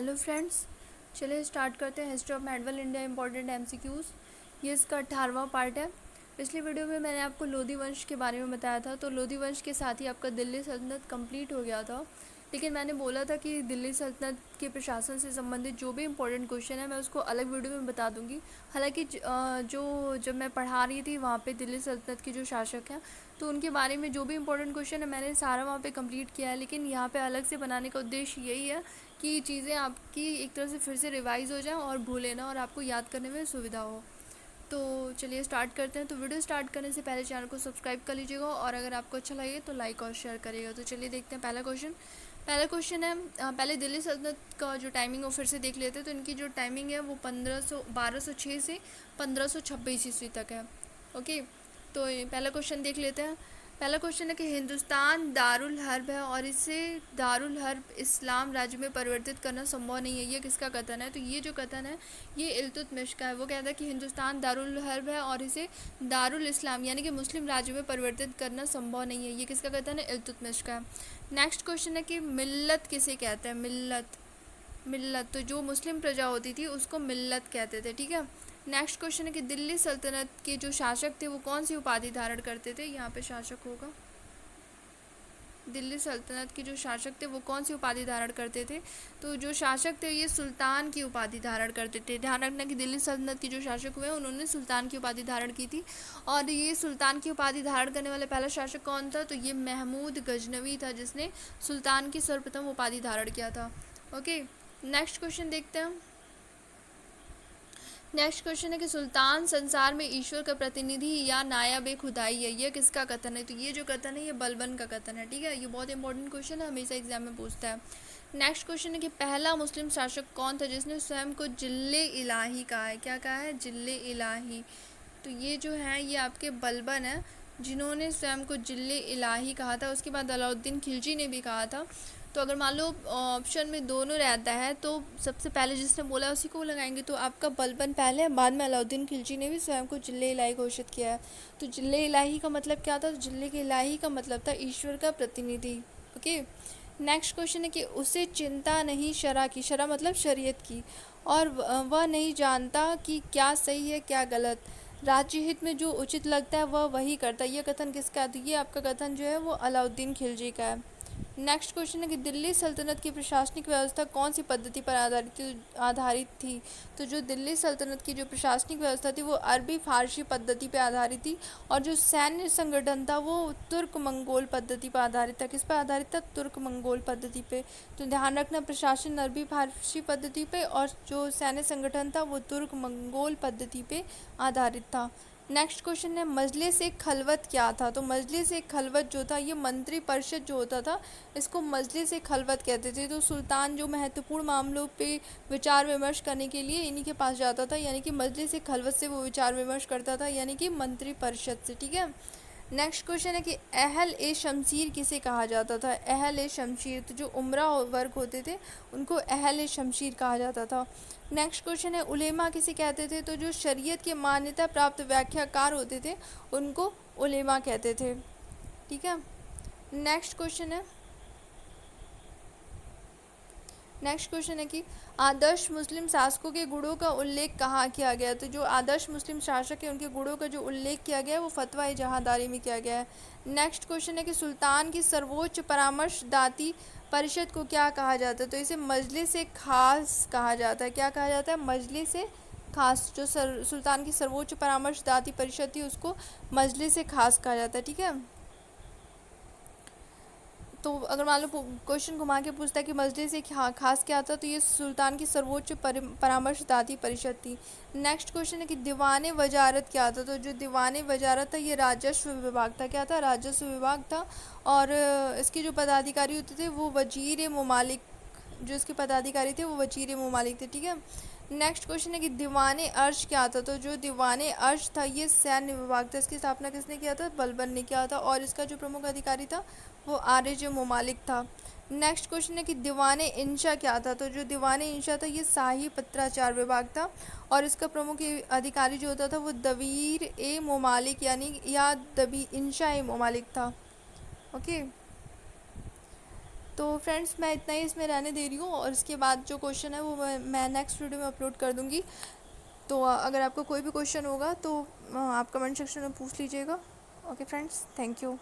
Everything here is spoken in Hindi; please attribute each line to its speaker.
Speaker 1: हेलो फ्रेंड्स, चलिए स्टार्ट करते हैं history of medieval India important MCQs. ये इसका 18वां पार्ट है। पिछली वीडियो में मैंने आपको लोधी वंश के बारे में बताया था, तो लोधी वंश के साथ ही आपका दिल्ली सल्तनत कंप्लीट हो गया था। लेकिन मैंने बोला था कि दिल्ली सल्तनत के प्रशासन से संबंधित जो भी इंपॉर्टेंट क्वेश्चन है मैं उसको अलग वीडियो में बता दूंगी। हालांकि जो जब मैं पढ़ा रही थी वहाँ पे दिल्ली सल्तनत के जो शासक हैं तो उनके बारे में जो भी इंपॉर्टेंट क्वेश्चन है मैंने सारा वहाँ पे कंप्लीट किया है। लेकिन यहाँ पे अलग से बनाने का उद्देश्य यही है कि चीज़ें आपकी एक तरह से फिर से रिवाइज़ हो जाएं और भूलें ना, और आपको याद करने में सुविधा हो। तो चलिए स्टार्ट करते हैं। तो वीडियो स्टार्ट करने से पहले चैनल को सब्सक्राइब कर लीजिएगा, और अगर आपको अच्छा लगे तो लाइक और शेयर करिएगा। तो चलिए देखते हैं पहला क्वेश्चन है। पहले दिल्ली सल्तनत का जो टाइमिंग वो फिर से देख लेते हैं। तो इनकी जो टाइमिंग है वो 1206 से 1526 ईस्वी तक है। ओके, तो पहला क्वेश्चन देख लेते हैं। पहला क्वेश्चन है कि हिंदुस्तान दारुल हर्ब है और इसे दारुल हर्ब इस्लाम राज्य में परिवर्तित करना संभव नहीं है, ये किसका कथन है? तो ये जो कथन है ये इल्तुतमिश का है। वो कहता है कि हिंदुस्तान दारुल हर्ब है और इसे दारुल इस्लाम यानी कि मुस्लिम राज्य में परिवर्तित करना संभव नहीं है, ये किसका कथन है? इल्तुतमिश का है। नेक्स्ट क्वेश्चन है कि मिल्लत किसे कहते हैं? मिल्लत मिल्लत तो जो मुस्लिम प्रजा होती थी उसको मिल्लत कहते थे। ठीक है। नेक्स्ट क्वेश्चन है कि दिल्ली सल्तनत के जो शासक थे वो कौन सी उपाधि धारण करते थे? यहाँ पे शासक होगा, दिल्ली सल्तनत के जो शासक थे वो कौन सी उपाधि धारण करते थे? तो जो शासक थे ये सुल्तान की उपाधि धारण करते थे। ध्यान रखना कि दिल्ली सल्तनत के जो शासक हुए उन्होंने सुल्तान की उपाधि धारण की थी। और ये सुल्तान की उपाधि धारण करने वाला पहला शासक कौन था? तो ये महमूद गजनवी था जिसने सुल्तान की सर्वप्रथम उपाधि धारण किया था। ओके, नेक्स्ट क्वेश्चन देखते हैं। नेक्स्ट क्वेश्चन है कि सुल्तान संसार में ईश्वर का प्रतिनिधि या नायब ए खुदाई है, ये किसका कथन है? तो ये जो कथन है ये बलबन का कथन है। ठीक है, ये बहुत इंपॉर्टेंट क्वेश्चन है, हमेशा एग्जाम में पूछता है। नेक्स्ट क्वेश्चन है कि पहला मुस्लिम शासक कौन था जिसने स्वयं को जिल्ले इलाही कहा है? क्या कहा है? जिल्ले इलाही। तो ये जो है ये आपके बलबन है जिन्होंने स्वयं को जिल्ले इलाही कहा था। उसके बाद अलाउद्दीन खिलजी ने भी कहा था। तो अगर मान लो ऑप्शन में दोनों रहता है तो सबसे पहले जिसने बोला उसी को लगाएंगे। तो आपका बलबन पहले है, बाद में अलाउद्दीन खिलजी ने भी स्वयं को जिल्ले इलाही घोषित किया है। तो जिल्ले इलाही का मतलब क्या था? तो जिल्ले के इलाही का मतलब था ईश्वर का प्रतिनिधि। ओके, नेक्स्ट क्वेश्चन है कि उसे चिंता नहीं शरा की, शरा मतलब शरीयत की, और वह नहीं जानता कि क्या सही है क्या गलत, राज्य हित में जो उचित लगता है वह वही करता है, ये कथन किसका है? तो ये आपका कथन जो है वो अलाउद्दीन खिलजी का है। नेक्स्ट क्वेश्चन है कि दिल्ली सल्तनत की प्रशासनिक व्यवस्था कौन सी पद्धति पर आधारित थी? तो जो दिल्ली सल्तनत की जो प्रशासनिक व्यवस्था थी वो अरबी फारसी पद्धति पर आधारित थी, और जो सैन्य संगठन था वो तुर्क मंगोल पद्धति पर आधारित था। किस पर आधारित था? तुर्क मंगोल पद्धति पे। तो ध्यान रखना, प्रशासन अरबी फारसी पद्धति पे और जो सैन्य संगठन था वो तुर्क मंगोल पद्धति पे आधारित था। नेक्स्ट क्वेश्चन है मजलिस ए खलवत क्या था? तो मजलिस ए खलवत जो था ये मंत्री परिषद जो होता था इसको मजलिस ए खलवत कहते थे। तो सुल्तान जो महत्वपूर्ण मामलों पे विचार विमर्श करने के लिए इन्हीं के पास जाता था, यानी कि मजलिस ए खलवत से वो विचार विमर्श करता था, यानी कि मंत्री परिषद से। ठीक है। नेक्स्ट क्वेश्चन है कि अहल ए शमशीर किसे कहा जाता था? अहल ए शमशीर तो जो उमरा वर्ग होते थे उनको अहल ए शमशीर कहा जाता था। नेक्स्ट क्वेश्चन है उलेमा किसे कहते थे? तो जो शरीयत के मान्यता प्राप्त व्याख्याकार होते थे उनको उलेमा कहते थे। ठीक है। नेक्स्ट क्वेश्चन है नेक्स्ट क्वेश्चन है कि आदर्श मुस्लिम शासकों के गुणों का उल्लेख कहाँ किया गया? तो जो आदर्श मुस्लिम शासक है उनके गुणों का जो उल्लेख किया गया है वो फतवा ए जहांदारी में किया गया है। नेक्स्ट क्वेश्चन है कि सुल्तान की सर्वोच्च परामर्शदाती परिषद को क्या कहा जाता है? तो इसे मजलिस ए खास कहा जाता है। क्या कहा जाता है? मजलिस ए खास। जो सुल्तान की सर्वोच्च परामर्शदाती परिषद थी उसको मजलिस ए खास कहा जाता है। ठीक है। तो अगर मान लो क्वेश्चन घुमा के पूछता है कि मजलिस से खास क्या था, तो ये सुल्तान की सर्वोच्च परामर्शदाती परिषद थी। नेक्स्ट क्वेश्चन है कि दीवान वजारत क्या था? तो जो दीवान वजारत था ये राजस्व विभाग था। क्या था? राजस्व विभाग था। और इसके जो पदाधिकारी होते थे वो वजीर ममालिक, जो इसके पदाधिकारी थे वो वजीर ममालिक थे। ठीक है। नेक्स्ट क्वेश्चन है कि दीवान अर्श क्या था? तो जो दीवान अर्श था ये सैन्य विभाग था। इसकी स्थापना किसने किया था? बलबन ने किया था, और इसका जो प्रमुख अधिकारी था वो आर्य ममालिक था। नेक्स्ट क्वेश्चन है कि दीवान इंशा क्या था? तो जो दीवान इंशा था ये शाही पत्राचार विभाग था, और इसका प्रमुख अधिकारी जो होता था वो दवीर ए ममालिक यानी या दबी इंशा ए ममालिक था। ओके, तो फ्रेंड्स मैं इतना ही इसमें रहने दे रही हूँ, और इसके बाद जो क्वेश्चन है वो मैं नेक्स्ट वीडियो में अपलोड कर दूँगी। तो अगर आपको कोई भी क्वेश्चन होगा तो आप कमेंट सेक्शन में पूछ लीजिएगा। Okay friends, thank you.